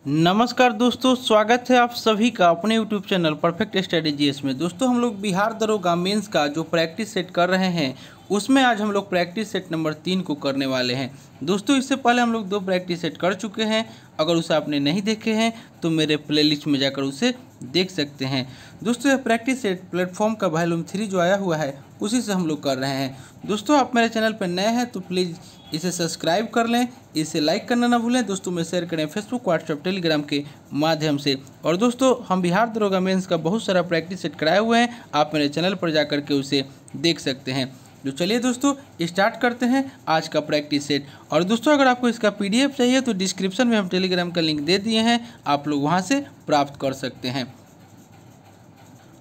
नमस्कार दोस्तों, स्वागत है आप सभी का अपने YouTube channel perfect study GS में। दोस्तों हम लोग बिहार दरोगा मेंस का जो प्रैक्टिस सेट कर रहे हैं उसमें आज हम लोग प्रैक्टिस सेट नंबर 3 को करने वाले हैं। दोस्तों इससे पहले हम लोग 2 प्रैक्टिस सेट कर चुके हैं। अगर उसे आपने नहीं देखे हैं तो मेरे प्लेलिस्ट में जाकर उसे देख सकते हैं। दोस्तों यह प्रैक्टिस सेट प्लेटफॉर्म का वॉल्यूम 3 जो आया हुआ है उसी से हम लोग कर रहे हैं। दोस्तों आप मेरे चैनल पर नए हैं तो प्लीज़ इसे सब्सक्राइब कर लें, इसे लाइक करना ना भूलें, दोस्तों में शेयर करें फेसबुक, व्हाट्सएप, टेलीग्राम के माध्यम से। और दोस्तों हम बिहार दरोगा मेंस का बहुत सारा प्रैक्टिस सेट कराए हुए हैं, आप मेरे चैनल पर जाकर के उसे देख सकते हैं। तो चलिए दोस्तों स्टार्ट करते हैं आज का प्रैक्टिस सेट। और दोस्तों अगर आपको इसका PDF चाहिए तो डिस्क्रिप्शन में हम टेलीग्राम का लिंक दे दिए हैं, आप लोग वहाँ से प्राप्त कर सकते हैं।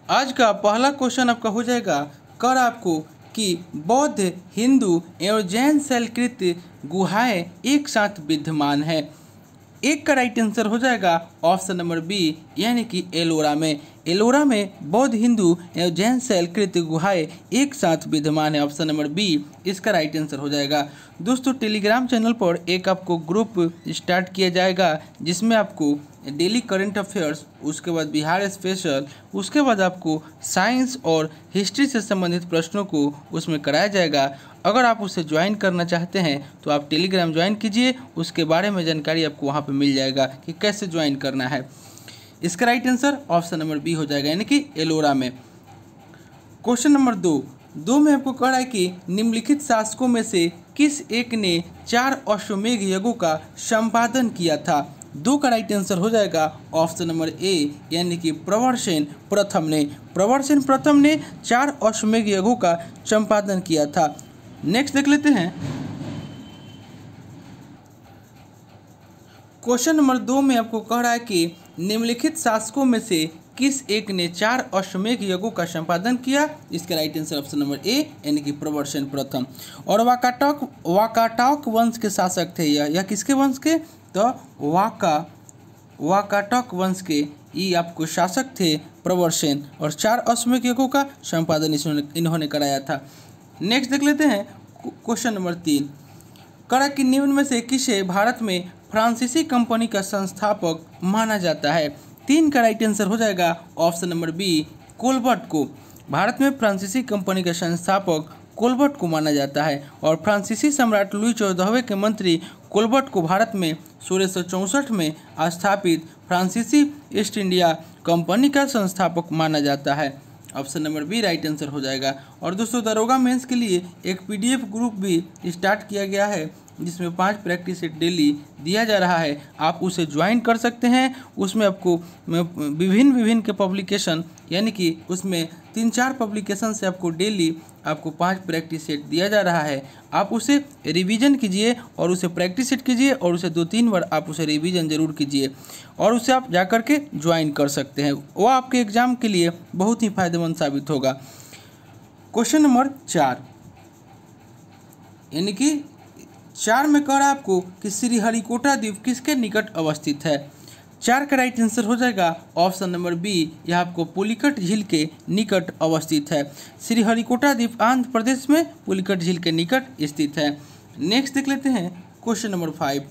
आज का पहला क्वेश्चन आपका हो जाएगा, कर आपको कि बौद्ध, हिंदू एवं जैन शैलकृत गुहाएं एक साथ विद्यमान है। एक का राइट आंसर हो जाएगा ऑप्शन नंबर बी, यानी कि एलोरा में। एलोरा में बौद्ध, हिंदू एवं जैन शैलकृत गुहाएं एक साथ विद्यमान है। ऑप्शन नंबर बी इसका राइट आंसर हो जाएगा। दोस्तों टेलीग्राम चैनल पर एक आपको ग्रुप स्टार्ट किया जाएगा जिसमें आपको डेली करंट अफेयर्स, उसके बाद बिहार स्पेशल, उसके बाद आपको साइंस और हिस्ट्री से संबंधित प्रश्नों को उसमें कराया जाएगा। अगर आप उसे ज्वाइन करना चाहते हैं तो आप टेलीग्राम ज्वाइन कीजिए, उसके बारे में जानकारी आपको वहां पे मिल जाएगा कि कैसे ज्वाइन करना है। इसका right answer option number B हो जाएगा, यानी कि एलोरा में। क्वेश्चन नंबर 2 में आपको कह रहा है कि निम्नलिखित शासकों में से किस एक ने 4 अश्वमेध यज्ञों का संपादन किया था। 2 का राइट आंसर हो जाएगा ऑप्शन नंबर ए, यानी कि प्रवरसेन प्रथम ने। प्रवरसेन प्रथम ने 4 अश्वमेध यज्ञों का संपादन किया था। नेक्स्ट देख लेते हैं। क्वेश्चन नंबर 2 में आपको कह रहा है कि निम्नलिखित शासकों में से किस एक ने 4 अश्वमेध यज्ञों का संपादन किया। इसका राइट आंसर ऑप्शन नंबर ए, यानी कि प्रवरसेन प्रथम। और वाकाटक वंश के शासक थे। यह किसके वंश के? तो वाकाटक वंश के ये आपको शासक थे प्रवरसेन, और 4 अश्वमेध यज्ञों का संपादन इन्होंने कराया था। नेक्स्ट देख लेते हैं क्वेश्चन नंबर 3। करा कि निम्न में से किसे भारत में फ्रांसीसी कंपनी का संस्थापक माना जाता है। 3 का राइट आंसर हो जाएगा ऑप्शन नंबर बी, कोलबर्ट को। भारत में फ्रांसीसी कंपनी का संस्थापक कोलबर्ट को माना जाता है। और फ्रांसीसी सम्राट लुई 14वें के मंत्री कोलबर्ट को भारत में 1664 में स्थापित फ्रांसीसी ईस्ट इंडिया कंपनी का संस्थापक माना जाता है। Option number B right answer हो जाएगा। और दोस्तों दरोगा मेंस के लिए एक PDF ग्रुप भी स्टार्ट किया गया है जिसमें 5 प्रैक्टिस सेट डेली दिया जा रहा है, आप उसे ज्वाइन कर सकते हैं। उसमें आपको विभिन्न के पब्लिकेशन, यानी कि उसमें 3-4 पब्लिकेशन से आपको डेली आपको 5 प्रैक्टिस सेट दिया जा रहा है। आप उसे रिवीजन कीजिए और उसे प्रैक्टिस सेट कीजिए और उसे 2-3 बार आप उसे रिवीजन जरूर कीजिए, और उसे आप जाकर के ज्वाइन कर सकते हैं। वो आपके एग्ज़ाम के लिए बहुत ही फायदेमंद साबित होगा। क्वेश्चन नंबर 4, यानी कि 4 में कह रहा है आपको कि श्रीहरिकोटा द्वीप किसके निकट अवस्थित है। 4 का राइट आंसर हो जाएगा ऑप्शन नंबर बी, यह आपको पुलिकट झील के निकट अवस्थित है। श्रीहरिकोटा द्वीप आंध्र प्रदेश में पुलिकट झील के निकट स्थित है। नेक्स्ट देख लेते हैं क्वेश्चन नंबर 5।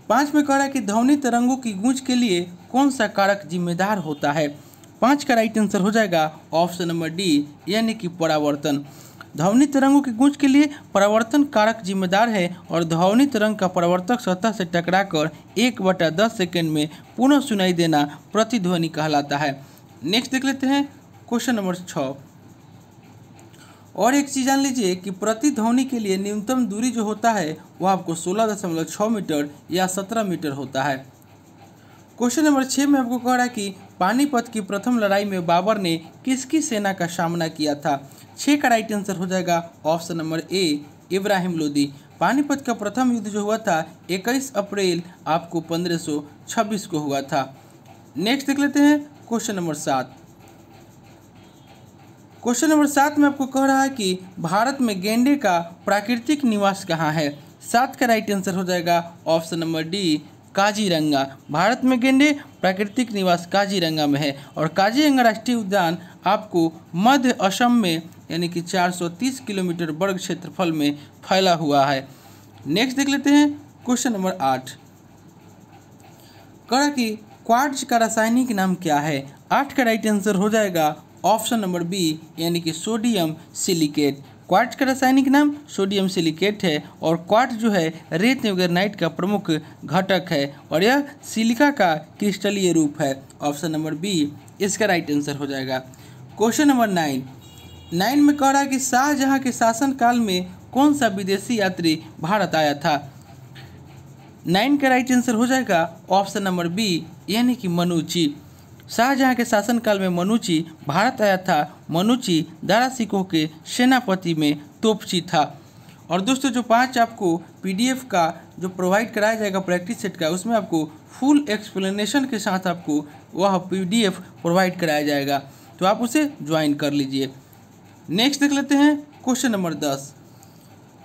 5 में कह रहा है कि ध्वनि तरंगों की गूंज के लिए कौन सा कारक जिम्मेदार होता है। 5 का राइट आंसर हो जाएगा ऑप्शन नंबर डी, यानी कि परावर्तन। ध्वनि तरंगों की गूंज के लिए परावर्तन कारक जिम्मेदार है, और ध्वनि तरंग का परावर्तक सतह से टकराकर 1/10 सेकंड में पुनः सुनाई देना प्रतिध्वनि कहलाता है। नेक्स्ट देख लेते हैं क्वेश्चन नंबर 6। और एक चीज़ जान लीजिए कि प्रतिध्वनि के लिए न्यूनतम दूरी जो होता है वह आपको 16.6 मीटर या 17 मीटर होता है। क्वेश्चन नंबर 6 में आपको कह रहा है कि पानीपत की प्रथम लड़ाई में बाबर ने किसकी सेना का सामना किया था। 6 का राइट आंसर हो जाएगा ऑप्शन नंबर ए, इब्राहिम लोदी। पानीपत का प्रथम युद्ध जो हुआ था 21 अप्रैल आपको 1526 को हुआ था। नेक्स्ट देख लेते हैं क्वेश्चन नंबर 7। क्वेश्चन नंबर 7 में आपको कह रहा है कि भारत में गैंडे का प्राकृतिक निवास कहाँ है। 7 का राइट आंसर हो जाएगा option number D, Kaziranga. Bharat में गैंडे प्राकृतिक निवास काजीरंगा में है, और काजीरंगा राष्ट्रीय उद्यान आपको मध्य असम में, यानी कि 430 किलोमीटर वर्ग क्षेत्रफल में फैला हुआ है। नेक्स्ट देख लेते हैं क्वेश्चन नंबर 8। कहा कि क्वार्ट्ज का रासायनिक नाम क्या है। 8 का राइट आंसर हो जाएगा ऑप्शन नंबर बी यानी कि सोडियम सिलिकेट। क्वार्ट्ज का रासायनिक नाम सोडियम सिलिकेट है और क्वार्ट्ज जो है रेत में ग्रेनाइट का प्रमुख घटक है और यह सिलिका का क्रिस्टलीय रूप है। ऑप्शन नंबर बी इसका राइट आंसर हो जाएगा। क्वेश्चन नंबर 9 में कह रहा है कि शाहजहां के शासनकाल में कौन सा विदेशी यात्री भारत आया था। 9 का राइट आंसर हो जाएगा ऑप्शन नंबर बी यानी कि मनुची। शाहजहां के शासनकाल में मनुची भारत आया था। मनुची दारा सिकोह के सेनापति में तोपची था। और दोस्तों जो 5 आपको पीडीएफ का जो प्रोवाइड कराया जाएगा प्रैक्टिस सेट का, उसमें आपको फुल एक्सप्लेनेशन के साथ आपको वह पीडीएफ प्रोवाइड कराया जाएगा, तो आप उसे ज्वाइन कर लीजिए। नेक्स्ट देख लेते हैं क्वेश्चन नंबर 10।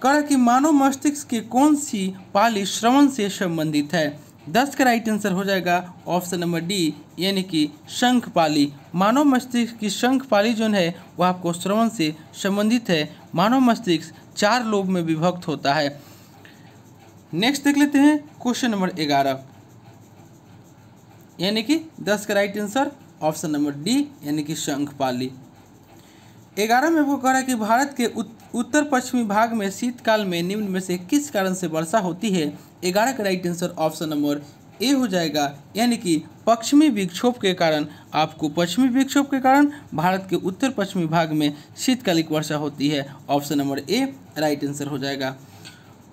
कहा कि मानव मस्तिष्क की कौन सी पाली श्रवण से संबंधित है। 10 का राइट आंसर हो जाएगा ऑप्शन नंबर डी यानी कि शंख पाली। मानव मस्तिष्क की शंख पाली जो है वह आपको श्रवण से संबंधित है। मानव मस्तिष्क 4 लोब में विभक्त होता है। नेक्स्ट देख लेते हैं क्वेश्चन नंबर 11 यानी कि 10 का right answer option number D यानी कि शंख पाली। 11 में वो कह रहा है कि भारत के उत्तर पश्चिमी भाग में शीतकाल में निम्न में से किस कारण से वर्षा होती है। 11 का राइट आंसर ऑप्शन नंबर ए हो जाएगा यानी कि पश्चिमी विक्षोभ के कारण। आपको पश्चिमी विक्षोभ के कारण भारत के उत्तर पश्चिमी भाग में शीतकालिक वर्षा होती है। ऑप्शन नंबर ए राइट आंसर हो जाएगा।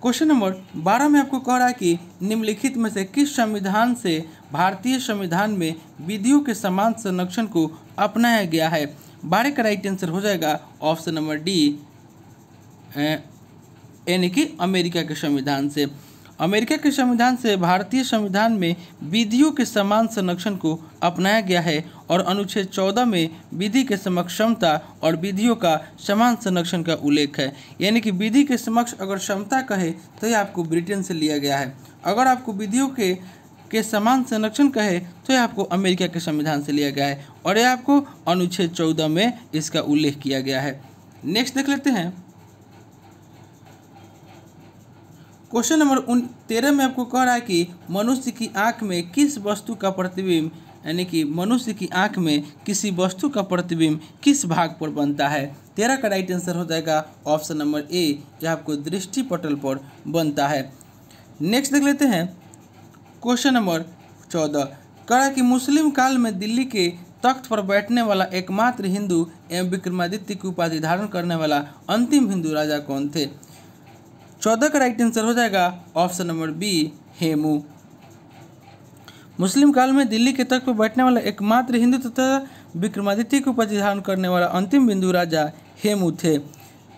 क्वेश्चन नंबर 12 में आपको कह रहा है कि निम्नलिखित में से किस संविधान से भारतीय संविधान में विधियों के समान संरक्षण को अपनाया गया है। 12 का राइट आंसर हो जाएगा ऑप्शन नंबर डी यानी कि अमेरिका के संविधान से। अमेरिका के संविधान से भारतीय संविधान में विधियों के समान संरक्षण को अपनाया गया है और अनुच्छेद 14 में विधि के समक्ष समता और विधियों का समान संरक्षण का उल्लेख है। यानी कि विधि के समक्ष अगर समता कहे तो यह आपको ब्रिटेन से लिया गया है, अगर आपको विधियों के समान संरक्षण कहे तो यह आपको अमेरिका के संविधान से लिया गया है और यह आपको अनुच्छेद 14 में इसका उल्लेख किया गया है। नेक्स्ट देख लेते हैं क्वेश्चन नंबर 13 में आपको कह रहा है कि मनुष्य की आंख में किस वस्तु का प्रतिबिंब यानी कि मनुष्य की आंख में किसी वस्तु का प्रतिबिंब किस भाग पर बनता है। 13 का राइट आंसर हो जाएगा ऑप्शन नंबर ए, यह आपको दृष्टि पटल पर बनता है। नेक्स्ट देख लेते हैं क्वेश्चन नंबर 14। कह रहा है कि मुस्लिम काल में दिल्ली के तख्त पर बैठने वाला एकमात्र हिंदू एवं विक्रमादित्य की उपाधि धारण करने वाला अंतिम हिंदू राजा कौन थे। 14 का राइट आंसर हो जाएगा ऑप्शन नंबर बी हेमू। मुस्लिम काल में दिल्ली के तख्त पर बैठने वाला एकमात्र हिंदू तथा विक्रमादित्य की उपाधि धारण करने वाला अंतिम हिंदू राजा हेमू थे।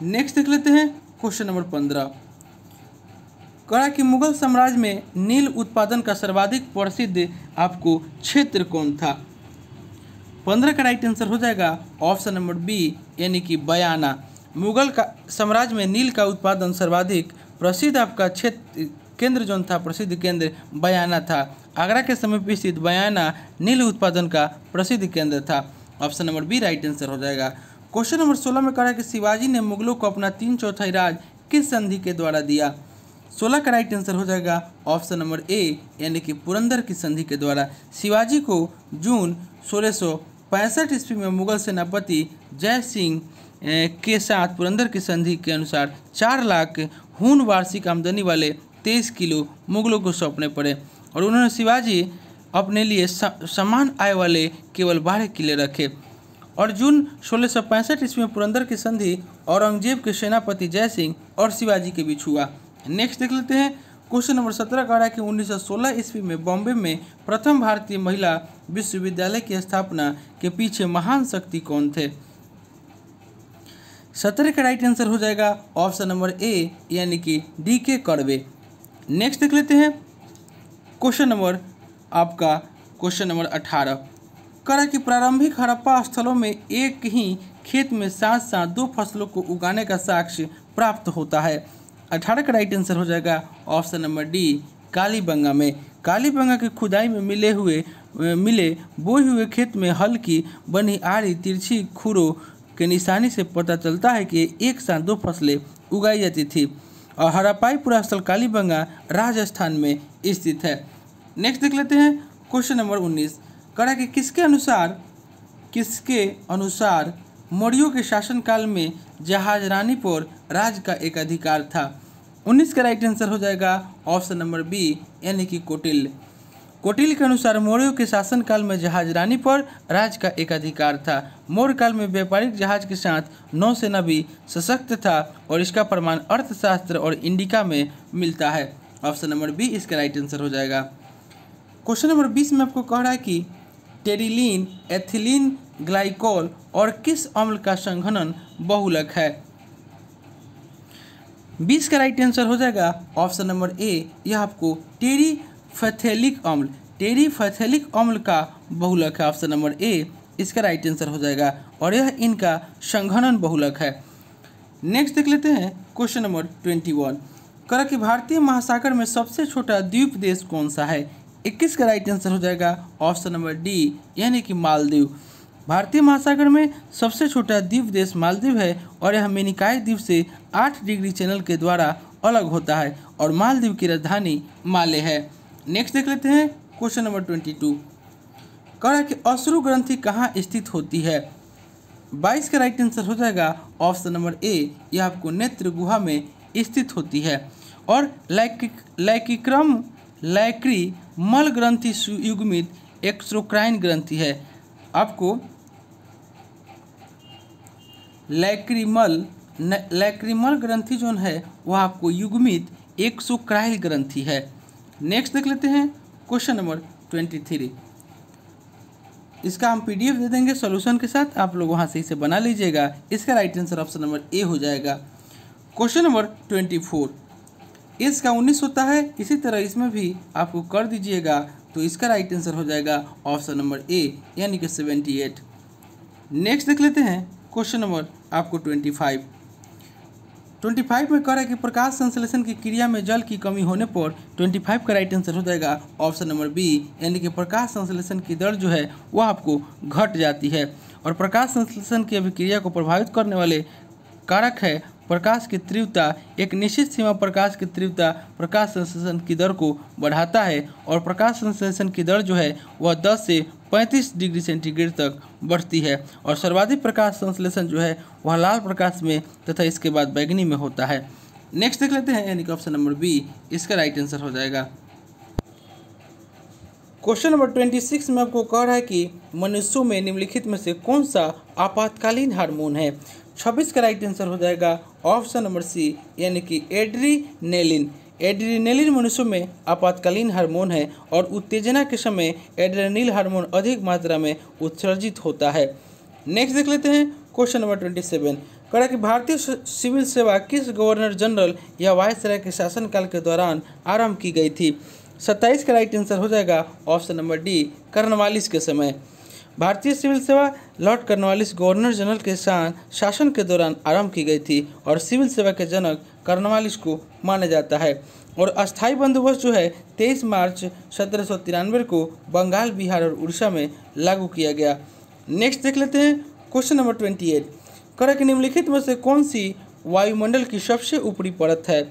नेक्स्ट देख लेते हैं क्वेश्चन नंबर 15। कहा कि मुगल साम्राज्य में नील उत्पादन का सर्वाधिक प्रसिद्ध आपको क्षेत्र कौन था। 15 का राइट आंसर हो जाएगा ऑप्शन नंबर बी यानी कि बयाना। मुगल का साम्राज्य में नील का उत्पादन सर्वाधिक प्रसिद्ध आपका क्षेत्र केंद्र जो था, प्रसिद्ध केंद्र बयाना था। आगरा के समीप स्थित बयाना नील उत्पादन का प्रसिद्ध केंद्र था। Option number B right answer हो जाएगा। क्वेश्चन नंबर 16 में कहा है कि शिवाजी ने मुगलों को अपना 3/4 राज किस संधि के द्वारा दिया। 16 का राइट आंसर हो जाएगा ऑप्शन नंबर ए यानी कि पुरंदर की संधि के द्वारा। शिवाजी को जून 1665 ईस्वी में मुगल सेनापति जय सिंह के साथ पुरंदर की संधि के अनुसार 4 लाख हून वार्षिक आमदनी वाले 23 किलो मुगलों को सौंपने पड़े और उन्होंने शिवाजी अपने लिए समान आय वाले केवल 12 किले रखे। और जून 1665 ईस्वी में पुरंदर की संधि औरंगजेब के सेनापति जय सिंह और शिवाजी के बीच हुआ। नेक्स्ट देख लेते हैं क्वेश्चन नंबर 17 का है कि 1916 ईस्वी में बॉम्बे में प्रथम भारतीय महिला विश्वविद्यालय की स्थापना के पीछे महान शक्ति कौन थे। 17 का राइट आंसर हो जाएगा ऑप्शन नंबर ए यानी कि डी के कर्वे। नेक्स्ट देख लेते हैं क्वेश्चन नंबर 18। करा कि प्रारंभिक हड़प्पा स्थलों में एक ही खेत में साथ साथ 2 फसलों को उगाने का साक्ष्य प्राप्त होता है। 18 का राइट आंसर हो जाएगा ऑप्शन नंबर डी कालीबंगा में। कालीबंगा की खुदाई में मिले बोए हुए खेत में हल की बनी आड़ी तिरछी खुरों के निशानी से पता चलता है कि एक साथ 2 फसलें उगाई जाती थी और हड़प्पाई पुरास्थल कालीबंगा राजस्थान में स्थित है। नेक्स्ट देख लेते हैं क्वेश्चन नंबर 19 करा कि किसके अनुसार मौर्यों के शासनकाल में जहाज रानी पर राज का एक अधिकार था। 19 का राइट आंसर हो जाएगा ऑप्शन नंबर बी यानी कि कौटिल्य। कौटिल्य के अनुसार मौर्यों के शासनकाल में जहाज रानी पर राज का एक अधिकार था। मौर्य काल में व्यापारिक जहाज के साथ नौसेना भी सशक्त था और इसका प्रमाण अर्थशास्त्र और इंडिका में मिलता है। ऑप्शन नंबर बी इसका राइट आंसर हो जाएगा। क्वेश्चन नंबर 20 में आपको कह रहा है कि टेरिलीन, एथिलीन ग्लाइकोल और किस अम्ल का संघनन बहुलक है। 20 का राइट आंसर हो जाएगा ऑप्शन नंबर ए, यह आपको टेरिफेथेलिक अम्ल का बहुलक है। ऑप्शन नंबर ए इसका राइट आंसर हो जाएगा और यह इनका संघनन बहुलक है। नेक्स्ट देख लेते हैं क्वेश्चन नंबर 21 करा कि भारतीय महासागर में सबसे छोटा द्वीप देश कौन सा है। 21 का राइट आंसर हो जाएगा ऑप्शन नंबर डी यानी कि मालदीव। भारतीय महासागर में सबसे छोटा द्वीप देश मालदीव है और यह मेनिकाई द्वीप से 8 डिग्री चैनल के द्वारा अलग होता है और मालदीव की राजधानी माले है। नेक्स्ट देख लेते हैं क्वेश्चन नंबर 22 कह कि अश्रु ग्रंथि कहाँ स्थित होती है। 22 का राइट आंसर हो जाएगा ऑप्शन नंबर ए, यह आपको नेत्र गुहा में स्थित होती है और लैक्री मल ग्रंथि युग्मित एक्सोक्राइन ग्रंथि है। आपको लैक्रिमल ग्रंथि जो है वह आपको युग्मित एक्सोक्राइल ग्रंथि है। नेक्स्ट देख लेते हैं क्वेश्चन नंबर 23। इसका हम पीडीएफ दे देंगे सॉल्यूशन के साथ, आप लोग वहाँ से इसे बना लीजिएगा। इसका राइट आंसर ऑप्शन नंबर ए हो जाएगा। क्वेश्चन नंबर 24 इसका 19 होता है, इसी तरह इसमें भी आपको कर दीजिएगा तो इसका राइट आंसर हो जाएगा ऑप्शन नंबर ए यानी कि 78। नेक्स्ट देख लेते हैं क्वेश्चन नंबर आपको 25 में कह रहा है कि प्रकाश संश्लेषण की क्रिया में जल की कमी होने पर 25 का राइट आंसर हो जाएगा ऑप्शन नंबर बी यानी कि प्रकाश संश्लेषण की दर जो है वह आपको घट जाती है और प्रकाश संश्लेषण की अभिक्रिया को प्रभावित करने वाले कारक है प्रकाश की तीव्रता। एक निश्चित सीमा प्रकाश की तीव्रता प्रकाश संश्लेषण की दर को बढ़ाता है और प्रकाश संश्लेषण की दर जो है वह 10 से 35 डिग्री सेंटीग्रेड तक बढ़ती है और सर्वाधिक प्रकाश संश्लेषण जो है वह लाल प्रकाश में तथा इसके बाद बैगनी में होता है। नेक्स्ट देख लेते हैं यानी कि ऑप्शन नंबर बी इसका राइट आंसर हो जाएगा। क्वेश्चन नंबर 26 में आपको कह रहा है कि मनुष्यों में निम्नलिखित में से कौन सा आपातकालीन हार्मोन है। 26 का राइट आंसर हो जाएगा ऑप्शन नंबर सी यानी कि एड्रीनेलिन। एड्रीनेलिन मनुष्यों में आपातकालीन हार्मोन है और उत्तेजना के समय एड्रेनल हार्मोन अधिक मात्रा में उत्सर्जित होता है। नेक्स्ट देख लेते हैं क्वेश्चन नंबर 27 कहा कि भारतीय सिविल सेवा किस गवर्नर जनरल या वायसराय के शासनकाल के दौरान आरंभ की गई थी। 27 का राइट आंसर हो जाएगा ऑप्शन नंबर डी कॉर्नवालिस के समय। भारतीय सिविल सेवा लॉर्ड कॉर्नवालिस गवर्नर जनरल के शासन के दौरान आरंभ की गई थी और सिविल सेवा के जनक कॉर्नवालिस को माना जाता है और अस्थायी बंदोबस्त जो है 23 मार्च 1793 को बंगाल, बिहार और उड़ीसा में लागू किया गया। नेक्स्ट देख लेते हैं क्वेश्चन नंबर 28 कह कि निम्नलिखित में से कौन सी वायुमंडल की सबसे ऊपरी परत है।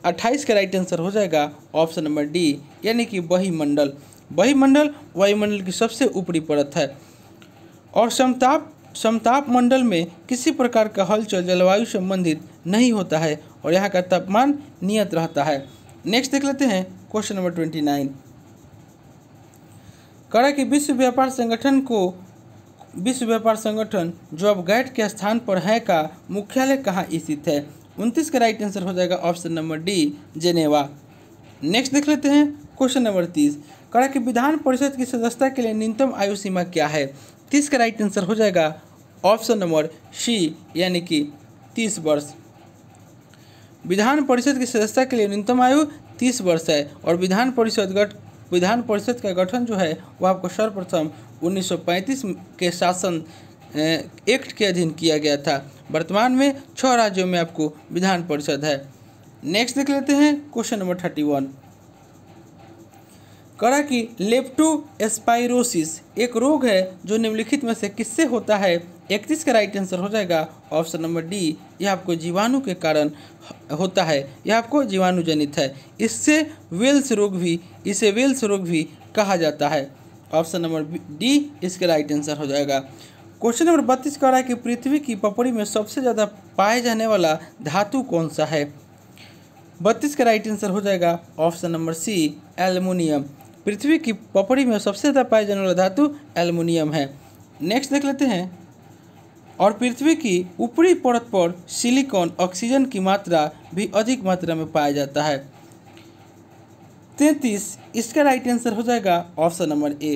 28 का राइट आंसर हो जाएगा ऑप्शन नंबर डी यानी कि बहिमंडल। बहिमंडल वायुमंडल की सबसे ऊपरी परत है और समताप मंडल में किसी प्रकार का हलचल जलवायु संबंधित नहीं होता है और यहाँ का तापमान नियत रहता है। नेक्स्ट देख लेते हैं क्वेश्चन नंबर 29 कहा कि विश्व व्यापार संगठन जो अब गैट के स्थान पर है का मुख्यालय कहाँ स्थित है। 29 का राइट आंसर हो जाएगा option number D Geneva. Next देख लेते हैं क्वेश्चन नंबर 30 कहा कि विधान परिषद की सदस्यता के लिए न्यूनतम आयु सीमा क्या है। 30 का राइट आंसर हो जाएगा ऑप्शन नंबर सी यानी कि 30 वर्ष। विधान परिषद की सदस्यता के लिए न्यूनतम आयु 30 वर्ष है और विधान परिषद का गठन जो है वह आपको सर्वप्रथम 1935 के शासन एक्ट के अधीन किया गया था। वर्तमान में 6 राज्यों में आपको विधान परिषद है। नेक्स्ट देख लेते हैं क्वेश्चन नंबर 31 कहा कि लेप्टोस्पाइरोसिस एक रोग है जो निम्नलिखित में से किससे होता है। 31 का राइट आंसर हो जाएगा ऑप्शन नंबर डी, यह आपको जीवाणु के कारण होता है, यह आपको जीवाणु जनित है। इसे वेल्स रोग भी कहा जाता है। ऑप्शन नंबर डी इसका राइट आंसर हो जाएगा। क्वेश्चन नंबर 32 कह रहा है कि पृथ्वी की पपड़ी में सबसे ज़्यादा पाए जाने वाला धातु कौन सा है। 32 का राइट आंसर हो जाएगा ऑप्शन नंबर सी एल्युमिनियम। पृथ्वी की पपड़ी में सबसे ज़्यादा पाए जाने वाला धातु एल्युमिनियम है। नेक्स्ट देख लेते हैं। और पृथ्वी की ऊपरी परत पर सिलिकॉन ऑक्सीजन की मात्रा भी अधिक मात्रा में पाया जाता है। 33 इसका राइट आंसर हो जाएगा option number A.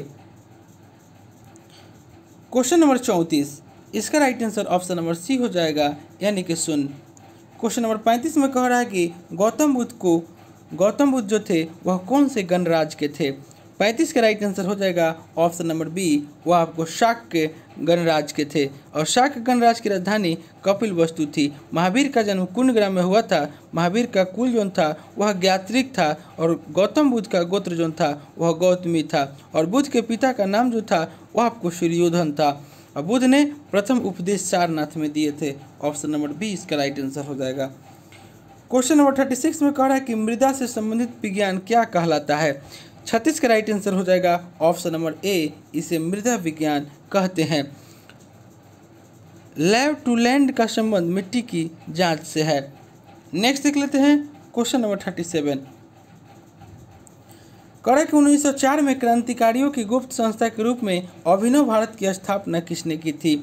Question number 34 इसका right answer option number C हो जाएगा, यानी कि शून्य। क्वेश्चन नंबर 35 में कह रहा है कि गौतम बुद्ध जो थे वह कौन से गणराज्य के थे। 35 का राइट आंसर हो जाएगा ऑप्शन नंबर बी, वह आपको शाक के गणराज्य के थे। और शाक गणराज्य की राजधानी कपिलवस्तु थी। महावीर का जन्म कुंडग्राम में हुआ था। महावीर का कुल जो था वह ज्ञात्रिक था और गौतम बुद्ध का गोत्र जो था वह गौतमी था। और बुद्ध के पिता का नाम जो था वह आपको सूर्योधन था। और बुद्ध ने प्रथम उपदेश सारनाथ में दिए थे। ऑप्शन नंबर बी इसका राइट आंसर हो जाएगा। क्वेश्चन नंबर 36 में कह रहा है कि मृदा से संबंधित विज्ञान क्या कहलाता है। 36 का राइट आंसर हो जाएगा ऑप्शन नंबर ए, इसे मृदा विज्ञान कहते हैं। लैब टू लैंड का संबंध मिट्टी की जांच से है। नेक्स्ट देख लेते हैं। क्वेश्चन नंबर 37 कह रहा है कि 1904 में क्रांतिकारियों की गुप्त संस्था के रूप में अभिनव भारत की स्थापना किसने की थी।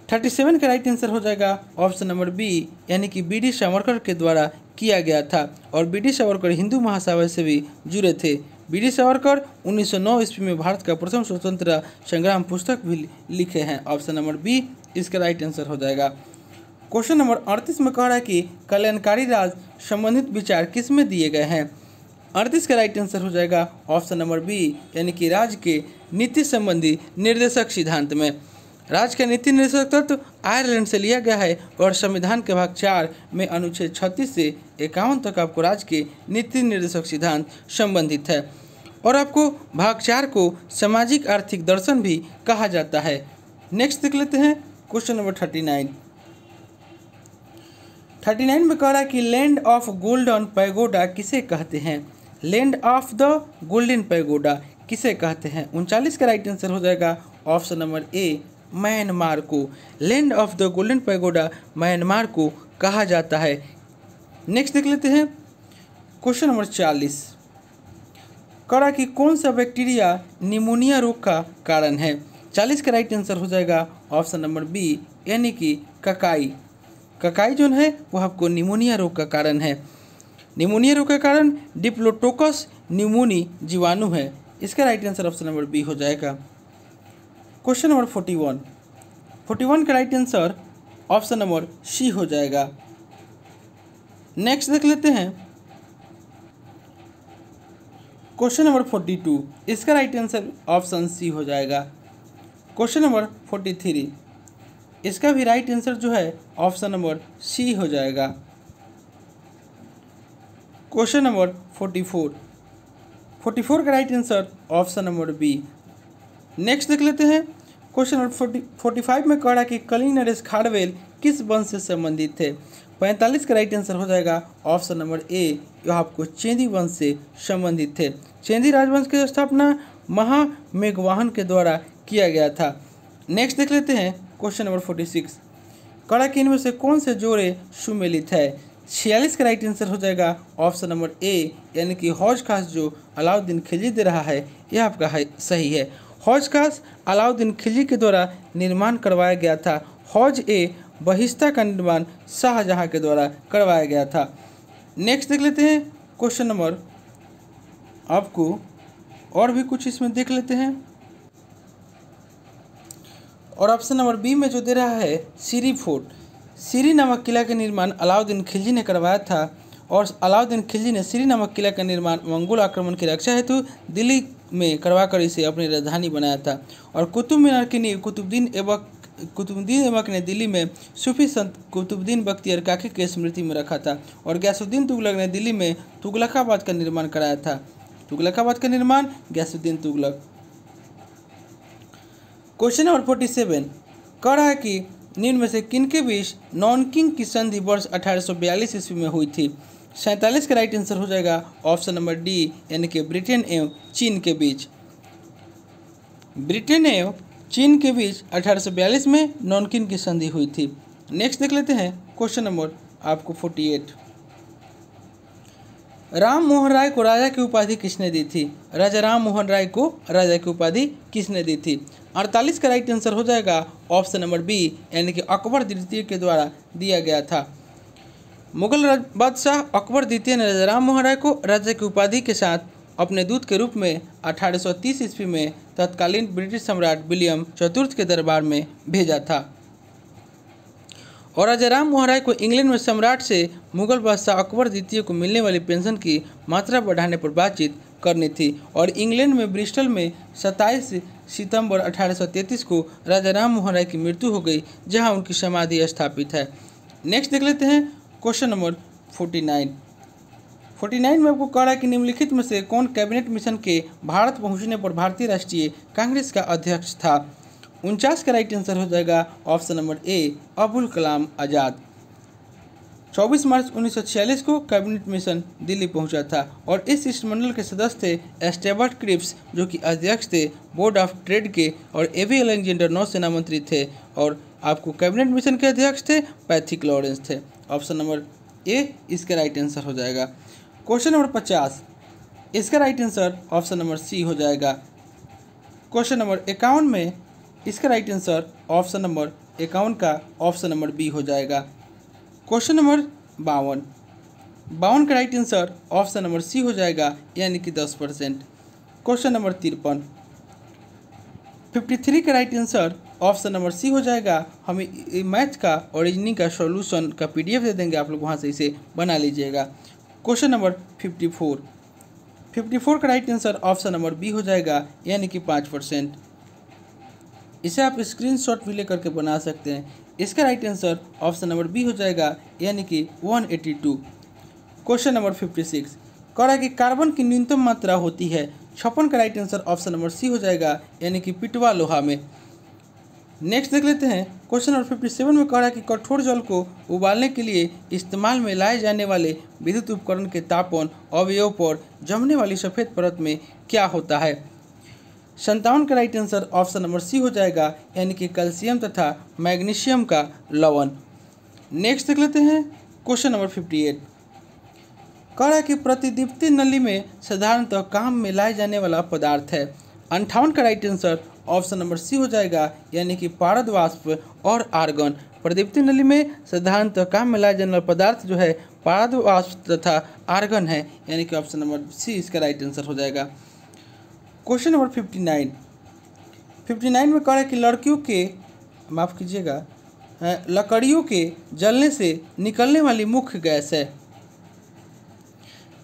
37 का राइट आंसर हो जाएगा ऑप्शन नंबर बी, यानी कि बी.डी. सावरकर के द्वारा किया गया था। और बी.डी. सावरकर हिंदू महासभा से भी जुड़े थे। बी.डी. सावरकर 1909 ईस्वी में भारत का प्रथम स्वतंत्रता संग्राम पुस्तक भी लिखे हैं। ऑप्शन नंबर बी इसका राइट आंसर हो जाएगा। क्वेश्चन नंबर 38 में कह रहा है कि कल्याणकारी राज संबंधित विचार किस में दिए गए हैं। 38 का राइट आंसर हो जाएगा ऑप्शन नंबर बी, यानी कि राज्य के नीति संबंधी निर्देशक सिद्धांत में। राज्य का नीति निर्देशक तत्व आयरलैंड से लिया गया है और संविधान के भाग 4 में अनुच्छेद 36 से 51 तक आपको राज्य के नीति निर्देशक सिद्धांत संबंधित है। और आपको भाग 4 को सामाजिक आर्थिक दर्शन भी कहा जाता है। नेक्स्ट देख लेते हैं। क्वेश्चन नंबर 39 में कह रहा है कि लैंड ऑफ गोल्डन पैगोडा किसे कहते हैं। Land of the golden pagoda किसे कहते हैं। 39 का राइट आंसर हो जाएगा ऑप्शन नंबर ए, म्यांमार को। Land of the golden pagoda Myanmar को कहा जाता है। नेक्स्ट देख लेते हैं। क्वेश्चन नंबर 40 कह रहा कि कौन सा बैक्टीरिया निमोनिया रोग का कारण है। 40 का राइट आंसर हो जाएगा ऑप्शन नंबर बी, यानी कि ककाई। ककाई जो है वो आपको निमोनिया रोग का कारण है। निमोनिया रोग का कारण डिप्लोटोकस न्यूमोनी जीवाणु है। इसका right answer option number B हो जाएगा। क्वेश्चन नंबर 41 का right answer option number C हो जाएगा। नेक्स्ट देख लेते हैं। क्वेश्चन नंबर 42 इसका राइट आंसर ऑप्शन सी हो जाएगा। क्वेश्चन नंबर 43 इसका भी राइट आंसर जो है ऑप्शन नंबर सी हो जाएगा। क्वेश्चन नंबर 44 का right answer option number B. Next देख लेते हैं। क्वेश्चन नंबर 45 में कह रहा है कि कलिंग नरेश खारवेल किस वंश से संबंधित थे। 45 का राइट आंसर हो जाएगा ऑप्शन नंबर ए, यह आपको चेदी वंश से संबंधित थे। चेदी राजवंश की स्थापना महामेघवाहन के द्वारा किया गया था। नेक्स्ट देख लेते हैं। क्वेश्चन नंबर 46 कह रहा है कि इनमें से कौन से जोड़े सुमेलित है। 46 का राइट आंसर हो जाएगा ऑप्शन नंबर ए, यानी कि हौज खास जो अलाउद्दीन खिलजी दे रहा है यह आपका सही है। हौज खास अलाउद्दीन खिलजी के द्वारा निर्माण करवाया गया था। हौज ए बहिश्ता का निर्माण शाहजहां के द्वारा करवाया गया था। नेक्स्ट देख लेते हैं। क्वेश्चन नंबर आपको और भी कुछ इसमें देख लेते हैं। और ऑप्शन नंबर बी में जो दे रहा है सीरी फोर्ट। सीरी नामक किला का निर्माण अलाउद्दीन खिलजी ने करवाया था। और अलाउद्दीन खिलजी ने सीरी नामक किला का निर्माण मंगोल आक्रमण की रक्षा हेतु दिल्ली में करवाकर इसे अपनी राजधानी बनाया था। और कुतुब मीनार की नींव कुतुबुद्दीन ऐबक ने दिल्ली में सूफी संत कुतुबुद्दीन बख्तियार काकी की स्मृति में रखा था। और गयासुद्दीन तुगलक ने दिल्ली में तुगलकाबाद का निर्माण कराया था। तुगलकाबाद का निर्माण गयासुद्दीन तुगलक। क्वेश्चन नंबर 47 कह रहा है कि निम्न में से किनके बीच नॉनकिंग की संधि वर्ष 1842 ईस्वी में हुई थी। 47 का राइट आंसर हो जाएगा ऑप्शन नंबर डी, यानी कि ब्रिटेन एवं चीन के बीच। ब्रिटेन एवं चीन के बीच 1842 में नॉनकिन की संधि हुई थी। नेक्स्ट देख लेते हैं क्वेश्चन नंबर आपको 48। राम मोहन राय को राजा की उपाधि किसने दी थी? राजा राम मोहन राय को राजा की उपाधि किसने दी थी? 48 का राइट आंसर हो जाएगा ऑप्शन नंबर बी, यानी कि अकबर द्वितीय के द्वारा दिया गया था। मुगल बादशाह अकबर द्वितीय ने राजा राम मोहन राय को राजा की उपाधि के साथ अपने दूत के रूप में 1830 ईस्वी में तत्कालीन ब्रिटिश सम्राट विलियम चतुर्थ के दरबार में भेजा था। और राजा राम मोहन राय को इंग्लैंड में सम्राट से मुगल बादशाह अकबर द्वितीय को मिलने वाली पेंशन की मात्रा बढ़ाने पर बातचीत करनी थी। और इंग्लैंड में ब्रिस्टल में 27 सितंबर 1833 को राजा राम मोहन राय की मृत्यु हो गई, जहां उनकी समाधि स्थापित है। नेक्स्ट देख लेते हैं क्वेश्चन नंबर 49 में आपको कह रहा है कि निम्नलिखित में से कौन कैबिनेट मिशन के भारत पहुंचने पर भारतीय राष्ट्रीय कांग्रेस का अध्यक्ष था? 49 का राइट आंसर हो जाएगा ऑप्शन नंबर ए, अबुल कलाम आज़ाद। 24 मार्च 1946 को कैबिनेट मिशन दिल्ली पहुंचा था और इस शिष्टमंडल के सदस्य थे स्टेवर्ट क्रिप्स, जो कि अध्यक्ष थे बोर्ड ऑफ ट्रेड के, और एवी अलेक्जेंडर नौसेना मंत्री थे, और आपको कैबिनेट मिशन के अध्यक्ष थे पैथिक लॉरेंस थे। ऑप्शन नंबर ए इसका राइट आंसर हो जाएगा। क्वेश्चन नंबर 50, इसका right answer option number C हो जाएगा। क्वेश्चन नंबर 51 में इसका राइट आंसर ऑप्शन नंबर 51 का ऑप्शन नंबर बी हो जाएगा। क्वेश्चन नंबर 52 का right answer option number C हो जाएगा, यानी कि 10%। क्वेश्चन नंबर 53 का right answer option number C हो जाएगा। हम मैथ का और रीजनिंग का सॉल्यूशन का PDF दे देंगे, आप लोग वहाँ से इसे बना लीजिएगा। क्वेश्चन नंबर 54 का right answer option number B हो जाएगा, यानी कि 5%। इसे आप स्क्रीनशॉट भी लेकर के बना सकते हैं। इसका right answer option number B हो जाएगा, यानी कि 182। क्वेश्चन नंबर 56 कह रहा है कि कार्बन की न्यूनतम मात्रा होती है 56 का right answer option number C हो जाएगा, यानी कि पिटवा लोहा में। नेक्स्ट देख लेते हैं क्वेश्चन नंबर 57 में कह रहा है कि कठोर जल को उबालने के लिए इस्तेमाल में लाए जाने वाले विद्युत उपकरण के तापन अवयव पर जमने वाली सफ़ेद परत में क्या होता है? 57 का right answer option number C हो जाएगा, यानी कि कैल्शियम तथा मैग्नीशियम का लवण। नेक्स्ट देख लेते हैं क्वेश्चन नंबर 58 कह रहा है कि प्रतिदीप्ति नली में साधारणतः काम में लाए जाने वाला पदार्थ है। 58 का right answer option number C हो जाएगा, यानी कि पारद वाष्प और आर्गन। प्रतिदीप्ति नली में साधारणतः काम में लाए जाने वाला पदार्थ जो है पारद वाष्प तथा आर्गन है, यानी कि ऑप्शन नंबर सी इसका राइट आंसर हो जाएगा। क्वेश्चन नंबर 59 में कह रहा है कि लकड़ियों के जलने से निकलने वाली मुख्य गैस है।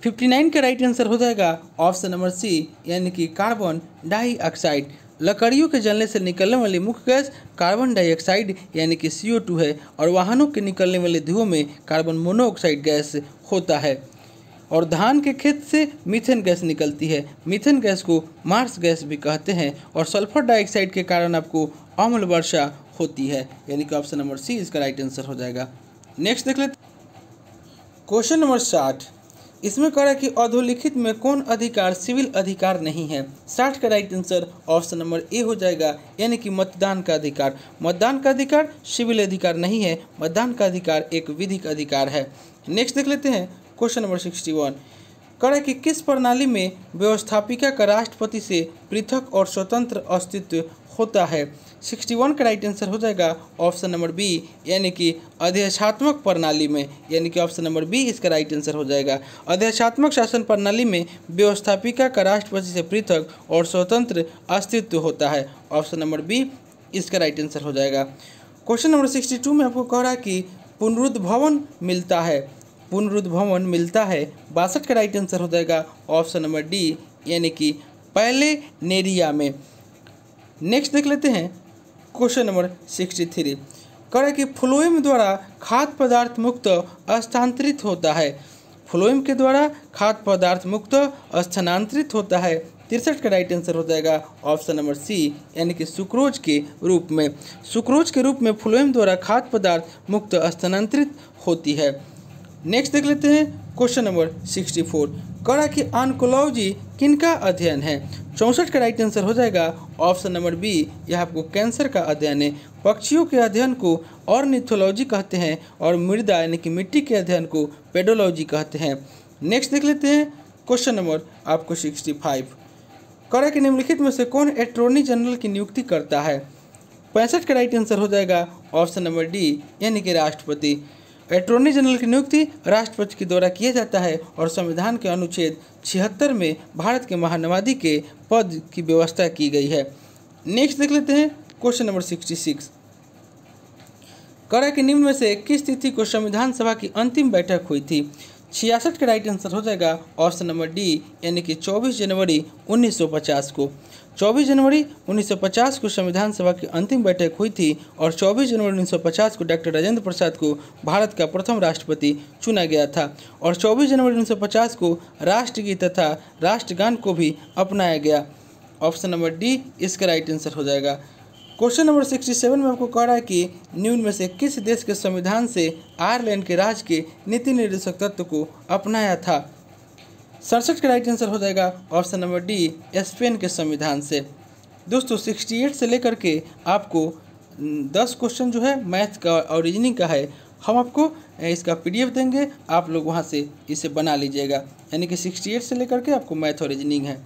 59 का राइट आंसर हो जाएगा ऑप्शन नंबर सी, यानी कि कार्बन डाइऑक्साइड। लकड़ियों के जलने से निकलने वाली मुख्य गैस कार्बन डाइऑक्साइड यानी कि CO2 है, और वाहनों के निकलने वाले धुओं में कार्बन मोनोऑक्साइड गैस होता है। और धान के खेत से मीथेन गैस निकलती है। मीथेन गैस को मार्स गैस भी कहते हैं, और सल्फर डाइऑक्साइड के कारण आपको अम्ल वर्षा होती है, यानी कि ऑप्शन नंबर सी इसका राइट आंसर हो जाएगा। नेक्स्ट देख लेते क्वेश्चन नंबर 60, इसमें कह रहा है कि अधोलिखित में कौन अधिकार सिविल अधिकार नहीं है? 60 का राइट आंसर ऑप्शन नंबर ए हो जाएगा, यानी कि मतदान का अधिकार। मतदान का अधिकार सिविल अधिकार नहीं है, मतदान का अधिकार एक विधिक अधिकार है। नेक्स्ट देख लेते हैं क्वेश्चन नंबर 61 कह रहा है कि किस प्रणाली में व्यवस्थापिका का राष्ट्रपति से पृथक और स्वतंत्र अस्तित्व होता है? 61 का राइट आंसर हो जाएगा ऑप्शन नंबर बी, यानी कि अध्यक्षात्मक प्रणाली में, यानी कि ऑप्शन नंबर बी इसका राइट आंसर हो जाएगा। अध्यक्षात्मक शासन प्रणाली में व्यवस्थापिका का राष्ट्रपति से पृथक और स्वतंत्र अस्तित्व होता है। ऑप्शन नंबर बी इसका राइट आंसर हो जाएगा। क्वेश्चन नंबर 62 में आपको कह रहा है कि पुनरुद्ध भवन मिलता है 62 का राइट आंसर हो जाएगा ऑप्शन नंबर डी, यानी कि पहले नेरिया में। नेक्स्ट देख लेते हैं क्वेश्चन नंबर 63 कह रहा है कि फ्लोएम द्वारा खाद्य पदार्थ मुक्त स्थानांतरित होता है। फ्लोएम के द्वारा खाद्य पदार्थ मुक्त स्थानांतरित होता है। 63 का राइट आंसर हो जाएगा ऑप्शन नंबर सी, यानी कि सुक्रोज के रूप में। सुक्रोज के रूप में फ्लोएम द्वारा खाद्य पदार्थ मुक्त स्थानांतरित होती है। नेक्स्ट देख लेते हैं क्वेश्चन नंबर 64 करा कि ऑन्कोलॉजी किनका अध्ययन है। 64 का राइट आंसर हो जाएगा ऑप्शन नंबर बी, यह आपको कैंसर का अध्ययन है। पक्षियों के अध्ययन को ऑर्निथोलॉजी कहते हैं और मृदा यानी कि मिट्टी के अध्ययन को पेडोलॉजी कहते हैं। नेक्स्ट देख लेते हैं क्वेश्चन नंबर आपको 65। करा कि निम्नलिखित में से कौन अटॉर्नी जनरल की नियुक्ति करता है। 65 का राइट आंसर हो जाएगा ऑप्शन नंबर डी, यानी कि राष्ट्रपति। अटॉर्नी जनरल की नियुक्ति राष्ट्रपति के द्वारा किया जाता है और संविधान के अनुच्छेद 76 में भारत के महान्यायाधीश के पद की व्यवस्था की गई है। नेक्स्ट देख लेते हैं क्वेश्चन नंबर 66। करा कि निम्न में से किस तिथि को संविधान सभा की अंतिम बैठक हुई थी। 66 का राइट आंसर हो जाएगा ऑप्शन नंबर डी, यानी कि 24 जनवरी 1950 को। 24 जनवरी 1950 को संविधान सभा की अंतिम बैठक हुई थी और 24 जनवरी 1950 को डॉक्टर राजेंद्र प्रसाद को भारत का प्रथम राष्ट्रपति चुना गया था और 24 जनवरी 1950 को राष्ट्रगीत तथा राष्ट्रगान को भी अपनाया गया। ऑप्शन नंबर डी इसका राइट आंसर हो जाएगा। क्वेश्चन नंबर 67 में आपको कह रहा है कि निम्न में से किस देश के संविधान से आयरलैंड के राज्य के नीति निर्देशक तत्व को अपनाया था। 67 का राइट आंसर हो जाएगा ऑप्शन नंबर डी, स्पेन के संविधान से। दोस्तों 68 से लेकर के आपको 10 क्वेश्चन जो है मैथ का और रीजनिंग का है, हम आपको इसका PDF देंगे, आप लोग वहां से इसे बना लीजिएगा। यानी कि 68 से लेकर के आपको मैथ और रीजनिंग है,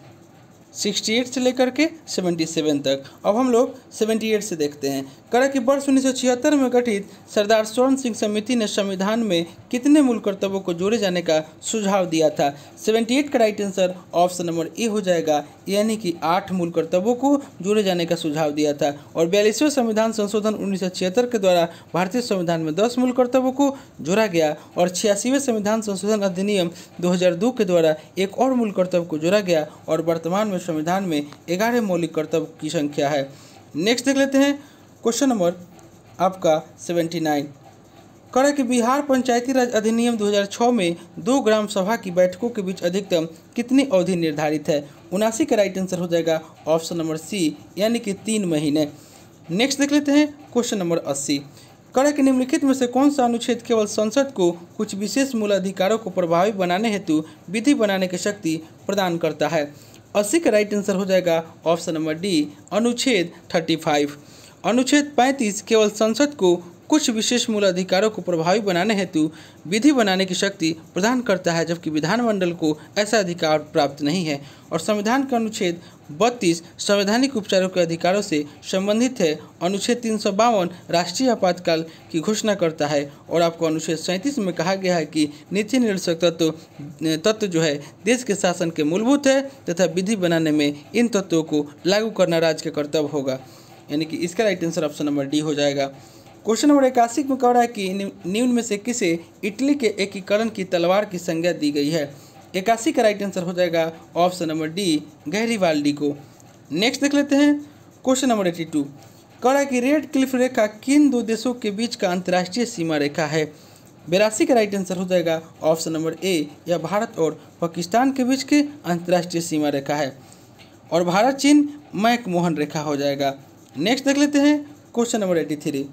68 से लेकर के 77 तक। अब हम लोग 78 से देखते हैं। करा कि वर्ष 1976 में गठित सरदार स्वर्ण सिंह समिति ने संविधान में कितने मूल कर्तव्यों को जोड़े जाने का सुझाव दिया था। 78 का राइट आंसर ऑप्शन नंबर ए हो जाएगा, यानी कि 8 मूल कर्तव्यों को जोड़े जाने का सुझाव दिया था। और 42वें संविधान संशोधन 1976 के द्वारा भारतीय संविधान में 10 मूल कर्तव्यों को जोड़ा गया और 86वें संविधान संशोधन अधिनियम 2002 के द्वारा एक और मूल कर्तव्य को जोड़ा गया और वर्तमान में संविधान में 11 मौलिक कर्तव्य की संख्या है। नेक्स्ट देख लेते हैं क्वेश्चन नंबर आपका 79। करा कि बिहार पंचायती राज अधिनियम 2006 में 2 ग्राम सभा की बैठकों के बीच अधिकतम कितनी अवधि निर्धारित है। 79 का राइट आंसर हो जाएगा ऑप्शन नंबर सी, यानी कि 3 महीने। नेक्स्ट देख लेते हैं क्वेश्चन नंबर 80। करा कि निम्नलिखित में से कौन सा अनुच्छेद केवल संसद को कुछ विशेष मूल अधिकारों को प्रभावी बनाने हेतु विधि बनाने की शक्ति प्रदान करता है। 80 का राइट आंसर हो जाएगा ऑप्शन नंबर डी, अनुच्छेद 35। अनुच्छेद 35 केवल संसद को कुछ विशेष मूल अधिकारों को प्रभावी बनाने हेतु विधि बनाने की शक्ति प्रदान करता है, जबकि विधानमंडल को ऐसा अधिकार प्राप्त नहीं है। और संविधान का अनुच्छेद 32 संवैधानिक उपचारों के अधिकारों से संबंधित है। अनुच्छेद 352 राष्ट्रीय आपातकाल की घोषणा करता है और आपको अनुच्छेद 37 में कहा गया है कि नीति निर्देशक तत्व जो है देश के शासन के मूलभूत है तथा विधि बनाने में इन तत्वों को लागू करना राज्य का कर्तव्य होगा। यानी कि इसका right answer option number D हो जाएगा। क्वेश्चन नंबर 81 में कह रहा है कि निम्न में से किसे इटली के एकीकरण की तलवार की संज्ञा दी गई है। 81 का राइट आंसर हो जाएगा ऑप्शन नंबर डी, गैरीबाल्डी को। नेक्स्ट देख लेते हैं क्वेश्चन नंबर 82। कह रहा है कि रेड क्लिफ रेखा किन 2 देशों के बीच का अंतर्राष्ट्रीय सीमा रेखा है। 82 का राइट आंसर हो जाएगा ऑप्शन नंबर ए, यह भारत और पाकिस्तान के बीच के अंतर्राष्ट्रीय सीमा रेखा है और भारत चीन मैकमोहन रेखा हो जाएगा। नेक्स्ट देख लेते हैं क्वेश्चन नंबर 83।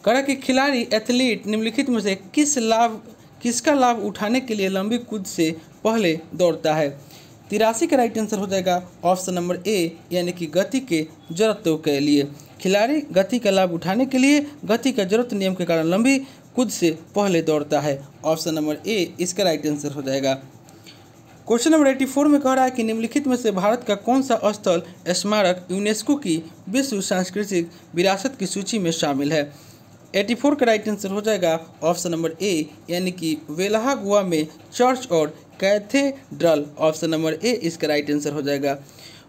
करा कि खिलाड़ी एथलीट निम्नलिखित में से किसका लाभ उठाने के लिए लंबी कूद से पहले दौड़ता है। 83 का राइट आंसर हो जाएगा ऑप्शन नंबर ए, यानी कि गति के जरूरतों के लिए। खिलाड़ी गति का लाभ उठाने के लिए गति का जरूरत नियम के कारण लंबी कूद से पहले दौड़ता है। ऑप्शन नंबर ए इसका राइट आंसर हो जाएगा। क्वेश्चन नंबर 84 में कह रहा है कि निम्नलिखित में से भारत का कौन सा स्थल स्मारक यूनेस्को की विश्व सांस्कृतिक विरासत की सूची में शामिल है। 84 का राइट आंसर हो जाएगा ऑप्शन नंबर ए, यानी कि वेलाहा गोवा में चर्च और कैथेड्रल। ऑप्शन नंबर ए इसका राइट आंसर हो जाएगा।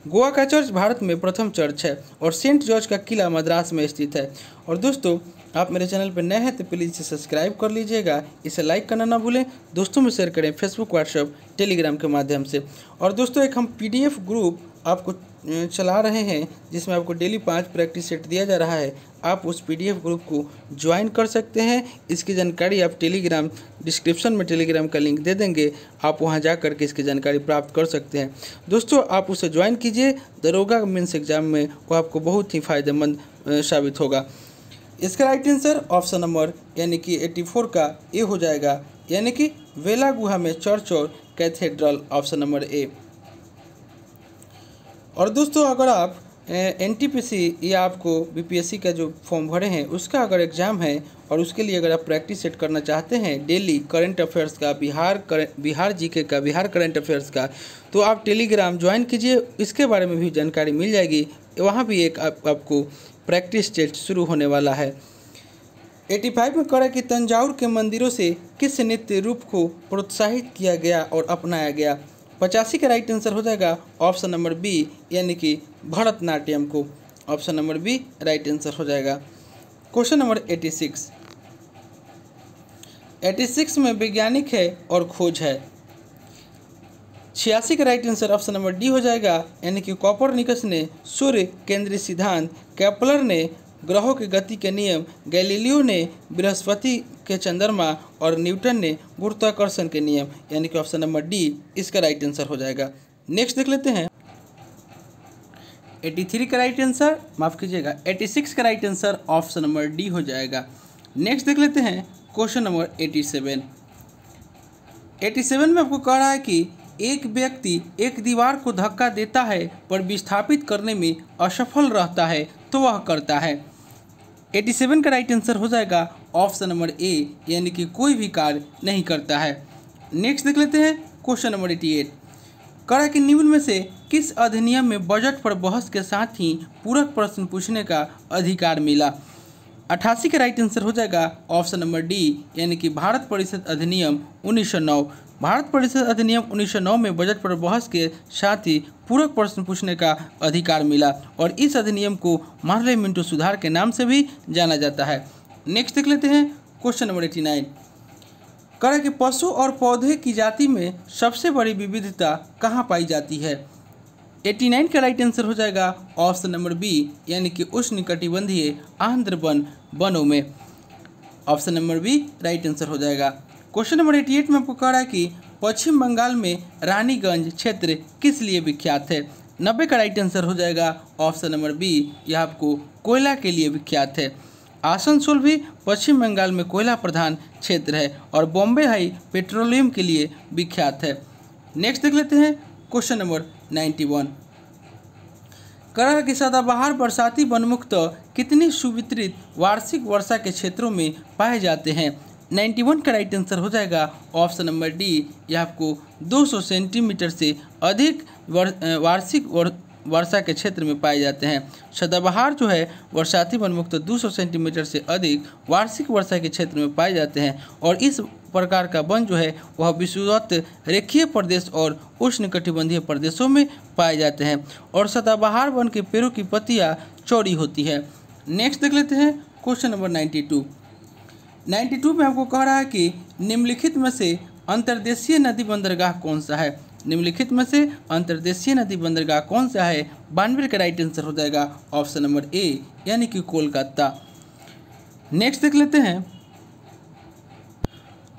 गोवा का चर्च भारत में प्रथम चर्च है और सेंट जॉर्ज का किला मद्रास में स्थित है। और दोस्तों आप मेरे चैनल पर नए हैं तो प्लीज़ इसे सब्सक्राइब कर लीजिएगा, इसे लाइक करना ना भूलें, दोस्तों में शेयर करें फेसबुक, व्हाट्सएप, टेलीग्राम के माध्यम से। और दोस्तों एक हम PDF ग्रुप आपको चला रहे हैं जिसमें आपको डेली 5 प्रैक्टिस सेट दिया जा रहा है। आप उस PDF ग्रुप को ज्वाइन कर सकते हैं। इसकी जानकारी आप टेलीग्राम डिस्क्रिप्शन में टेलीग्राम का लिंक दे देंगे, आप वहां जा कर के इसकी जानकारी प्राप्त कर सकते हैं। दोस्तों आप उसे ज्वाइन कीजिए, दरोगा मेंस एग्जाम में वो आपको बहुत ही फ़ायदेमंद साबित होगा। इसका राइट आंसर ऑप्शन नंबर यानी कि 84 का ए हो जाएगा, यानी कि वेला गुहा में चर्च और कैथेड्रल, ऑप्शन नंबर ए। और दोस्तों अगर आप एनटीपीसी या आपको बीपीएससी का जो फॉर्म भरे हैं उसका अगर एग्ज़ाम है और उसके लिए अगर आप प्रैक्टिस सेट करना चाहते हैं डेली करंट अफेयर्स का, बिहार जीके का, बिहार करंट अफेयर्स का, तो आप टेलीग्राम ज्वाइन कीजिए। इसके बारे में भी जानकारी मिल जाएगी। वहाँ भी एक आपको प्रैक्टिस टेस्ट शुरू होने वाला है। 85 में करा कि तंजावुर के मंदिरों से किस नृत्य रूप को प्रोत्साहित किया गया और अपनाया गया। 85 का राइट आंसर हो जाएगा ऑप्शन नंबर बी, यानी कि भरतनाट्यम को। Option number B right answer हो जाएगा। क्वेश्चन नंबर 86 में वैज्ञानिक है और खोज है। 86 का right answer option number D हो जाएगा, यानी कि कोपरनिकस ने सूर्य केंद्रीय सिद्धांत, केपलर ने ग्रहों की गति के नियम, गैलीलियो ने बृहस्पति के चंद्रमा और न्यूटन ने गुरुत्वाकर्षण के नियम, यानी कि ऑप्शन नंबर डी इसका राइट आंसर हो जाएगा। नेक्स्ट देख लेते हैं 83 का राइट आंसर, माफ कीजिएगा 86 का right answer option number D हो जाएगा। नेक्स्ट देख लेते हैं क्वेश्चन नंबर 87 में आपको कह रहा है कि एक व्यक्ति एक दीवार को धक्का देता है पर विस्थापित करने में असफल रहता है तो वह करता है। 87 का राइट आंसर हो जाएगा ऑप्शन नंबर ए, यानी कि कोई भी कार्य नहीं करता है। नेक्स्ट देख लेते हैं क्वेश्चन नंबर 88। करा कि निम्न में से किस अधिनियम में बजट पर बहस के साथ ही पूरक प्रश्न पूछने का अधिकार मिला। 88 का राइट आंसर हो जाएगा ऑप्शन नंबर डी, यानी कि भारत परिषद अधिनियम 1909। भारत परिषद अधिनियम 1909 में बजट पर बहस के साथ ही पूरक प्रश्न पूछने का अधिकार मिला और इस अधिनियम को मार्ले मिंटो सुधार के नाम से भी जाना जाता है। नेक्स्ट देख लेते हैं क्वेश्चन नंबर 89। कह कि पशु और पौधे की जाति में सबसे बड़ी विविधता कहाँ पाई जाती है। 89 का राइट आंसर हो जाएगा ऑप्शन नंबर बी, यानी कि उष्णकटिबंधीय आर्द्र वनों में। Option number B right answer हो जाएगा। क्वेश्चन नंबर 88 में आपको कह रहा है कि पश्चिम बंगाल में रानीगंज क्षेत्र किस लिए विख्यात है। 90 का राइट आंसर हो जाएगा ऑप्शन नंबर बी, यह आपको कोयला के लिए विख्यात है। आसनसोल भी पश्चिम बंगाल में कोयला प्रधान क्षेत्र है और बॉम्बे हाई पेट्रोलियम के लिए विख्यात है। नेक्स्ट देख लेते हैं क्वेश्चन नंबर 91। कह कि सदाबहार बरसाती वनमुक्त कितनी सुवितरित वार्षिक वर्षा के क्षेत्रों में पाए जाते हैं। 91 का राइट आंसर हो जाएगा ऑप्शन नंबर डी, यह आपको 200 सेंटीमीटर से अधिक वार्षिक वर्षा के क्षेत्र में पाए जाते हैं। सदाबहार जो है बरसाती वनमुक्त 200 सेंटीमीटर से अधिक वार्षिक वर्षा के क्षेत्र में पाए जाते हैं और इस प्रकार का वन जो है वह विषुवत रेखीय प्रदेश और उष्णकटिबंधीय प्रदेशों में पाए जाते हैं और सदाबहार वन के पेड़ों की पत्तियां चौड़ी होती है। नेक्स्ट देख लेते हैं क्वेश्चन नंबर 92 में आपको कह रहा है कि निम्नलिखित में से अंतर्देशीय नदी बंदरगाह कौन सा है। निम्नलिखित में से अंतर्देशीय नदी बंदरगाह कौन सा है। 92 का राइट आंसर हो जाएगा ऑप्शन नंबर ए, यानी कि कोलकाता। नेक्स्ट देख लेते हैं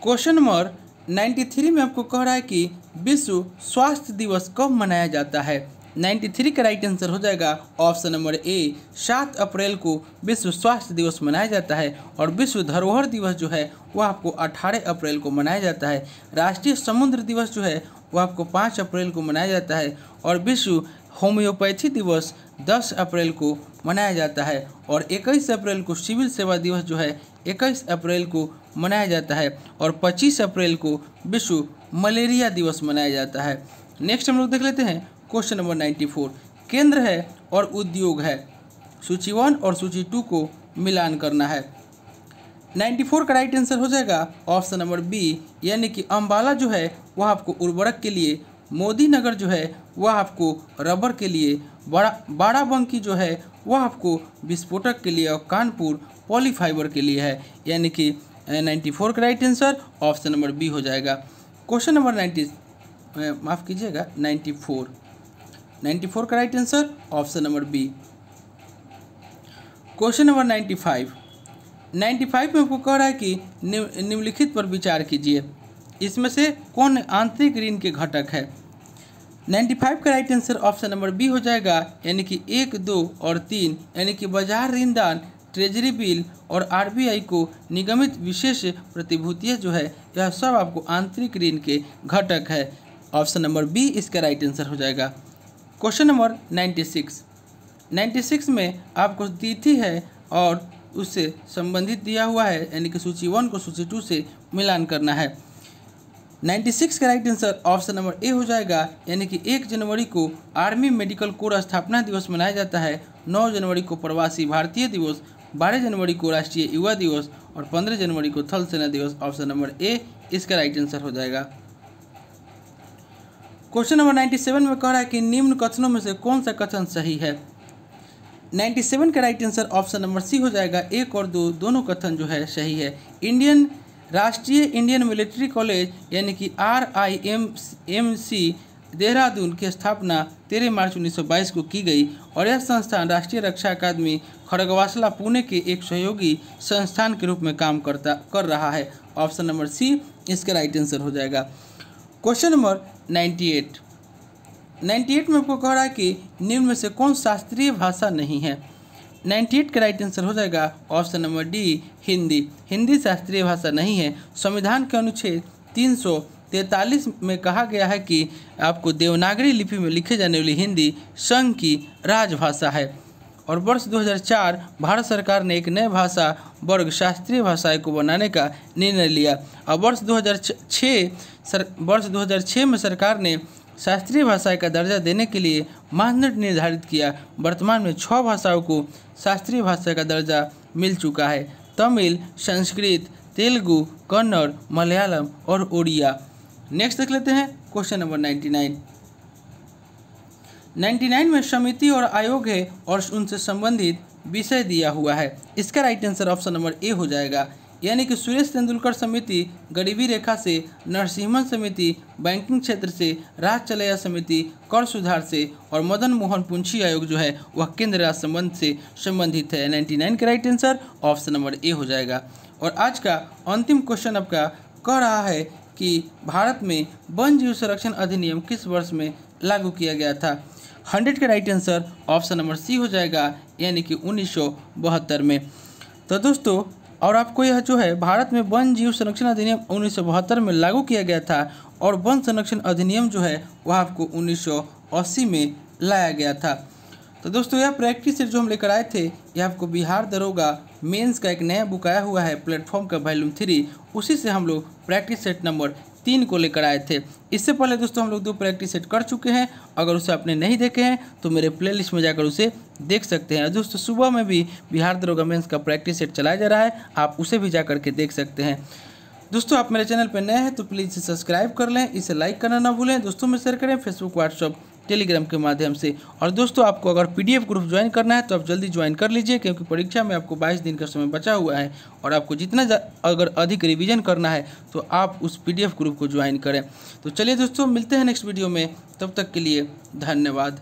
क्वेश्चन नंबर 93 में आपको कह रहा है कि विश्व स्वास्थ्य दिवस कब मनाया जाता है। 93 का राइट आंसर हो जाएगा ऑप्शन नंबर ए, 7 अप्रैल को विश्व स्वास्थ्य दिवस मनाया जाता है और विश्व धरोहर दिवस जो है वह आपको 18 अप्रैल को मनाया जाता है। राष्ट्रीय समुद्र दिवस जो है वह आपको 5 अप्रैल को मनाया जाता है और विश्व होम्योपैथी दिवस 10 अप्रैल को मनाया जाता है और 21 अप्रैल को सिविल सेवा दिवस जो है 21 अप्रैल को मनाया जाता है और 25 अप्रैल को विश्व मलेरिया दिवस मनाया जाता है। नेक्स्ट हम लोग देख लेते हैं क्वेश्चन नंबर 94। केंद्र है और उद्योग है, सूची 1 और सूची 2 को मिलान करना है। 94 का राइट आंसर हो जाएगा ऑप्शन नंबर बी, यानी कि अम्बाला जो है वह आपको उर्वरक के लिए, मोदी नगर जो है वह आपको रबर के लिए, बाराबंकी जो है वह आपको विस्फोटक के लिए और कानपुर पॉलीफाइबर के लिए है, यानी कि 94 का right answer option number B हो जाएगा। क्वेश्चन नंबर 94 का right answer option number B. Question number 95 में आपको कह रहा है कि निम्नलिखित पर विचार कीजिए, इसमें से कौन आंतरिक ऋण के घटक है। 95 का right answer option number B हो जाएगा, यानी कि 1, 2 और 3, यानी कि बाजार ऋणदान ट्रेजरी बिल और आरबीआई को निगमित विशेष प्रतिभूतियाँ जो है यह सब आपको आंतरिक ऋण के घटक है। ऑप्शन नंबर बी इसका राइट आंसर हो जाएगा। क्वेश्चन नंबर 96 में आपको तिथि है और उससे संबंधित दिया हुआ है, यानी कि सूची 1 को सूची 2 से मिलान करना है। 96 का राइट आंसर ऑप्शन नंबर ए हो जाएगा, यानी कि 1 जनवरी को आर्मी मेडिकल कोर स्थापना दिवस मनाया जाता है, 9 जनवरी को प्रवासी भारतीय दिवस, 12 जनवरी को राष्ट्रीय युवा दिवस और 15 जनवरी को थल सेना दिवस। ऑप्शन नंबर ए इसका राइट आंसर हो जाएगा। क्वेश्चन नंबर 97 में कह रहा है कि निम्न कथनों में से कौन सा कथन सही है। 97 का right answer option number C हो जाएगा। 1 और 2 दोनों कथन जो है सही है। राष्ट्रीय इंडियन मिलिट्री कॉलेज यानी कि RIMC देहरादून की स्थापना 13 मार्च 1922 को की गई और यह संस्थान राष्ट्रीय रक्षा अकादमी खड़गवासला पुणे के एक सहयोगी संस्थान के रूप में काम कर रहा है। ऑप्शन नंबर सी इसका राइट आंसर हो जाएगा। क्वेश्चन नंबर 98 में आपको कह रहा है कि निम्न में से कौन शास्त्रीय भाषा नहीं है। 98 का राइट आंसर हो जाएगा ऑप्शन नंबर डी हिंदी शास्त्रीय भाषा नहीं है। संविधान के अनुच्छेद 343 में कहा गया है कि आपको देवनागरी लिपि में लिखे जाने वाली हिंदी संघ की राजभाषा है। और वर्ष 2004 भारत सरकार ने एक नए भाषा वर्ग शास्त्रीय भाषाएं को बनाने का निर्णय लिया। और वर्ष 2006 में सरकार ने शास्त्रीय भाषा का दर्जा देने के लिए मानदंड निर्धारित किया। वर्तमान में 6 भाषाओं को शास्त्रीय भाषा का दर्जा मिल चुका है। तमिल, संस्कृत, तेलुगु, कन्नड़, मलयालम और उड़िया। नेक्स्ट देख लेते हैं क्वेश्चन नंबर 99 में समिति और आयोग है और उनसे संबंधित विषय दिया हुआ है। इसका राइट आंसर ऑप्शन नंबर ए हो जाएगा, यानी कि सुरेश तेंदुलकर समिति गरीबी रेखा से, नरसिम्हन समिति बैंकिंग क्षेत्र से, राज चलैया समिति कर सुधार से और मदन मोहन पुंछी आयोग जो है वह केंद्र राज्य संबंध से संबंधित है। 99 का राइट आंसर ऑप्शन नंबर ए हो जाएगा। और आज का अंतिम क्वेश्चन आपका कह रहा है कि भारत में वन जीव संरक्षण अधिनियम किस वर्ष में लागू किया गया था। 100 का right answer option number C हो जाएगा, यानी कि 1972 में। तो दोस्तों, और आपको यह जो है भारत में वन जीव संरक्षण अधिनियम 1972 में लागू किया गया था और वन संरक्षण अधिनियम जो है वह आपको 1980 में लाया गया था। तो दोस्तों, यह प्रैक्टिस सेट जो हम लेकर आए थे यह आपको बिहार दरोगा मेंस का एक नया बुक आया हुआ है प्लेटफॉर्म का वॉल्यूम 3, उसी से हम लोग प्रैक्टिस सेट नंबर 3 को लेकर आए थे। इससे पहले दोस्तों हम लोग 2 प्रैक्टिस सेट कर चुके हैं। अगर उसे आपने नहीं देखे हैं तो मेरे प्लेलिस्ट में जाकर उसे देख सकते हैं। दोस्तों, सुबह में भी बिहार दरोगा मेंस का प्रैक्टिस सेट चलाया जा रहा है, आप उसे भी जा करके देख सकते हैं। दोस्तों, आप मेरे चैनल पर नए हैं तो प्लीज़ इसे सब्सक्राइब कर लें, इसे लाइक करना ना भूलें, दोस्तों में शेयर करें फेसबुक, व्हाट्सअप, टेलीग्राम के माध्यम से। और दोस्तों, आपको अगर PDF ग्रुप ज्वाइन करना है तो आप जल्दी ज्वाइन कर लीजिए, क्योंकि परीक्षा में आपको 22 दिन का समय बचा हुआ है और आपको जितना अगर अधिक रिवीजन करना है तो आप उस PDF ग्रुप को ज्वाइन करें। तो चलिए दोस्तों, मिलते हैं नेक्स्ट वीडियो में, तब तक के लिए धन्यवाद।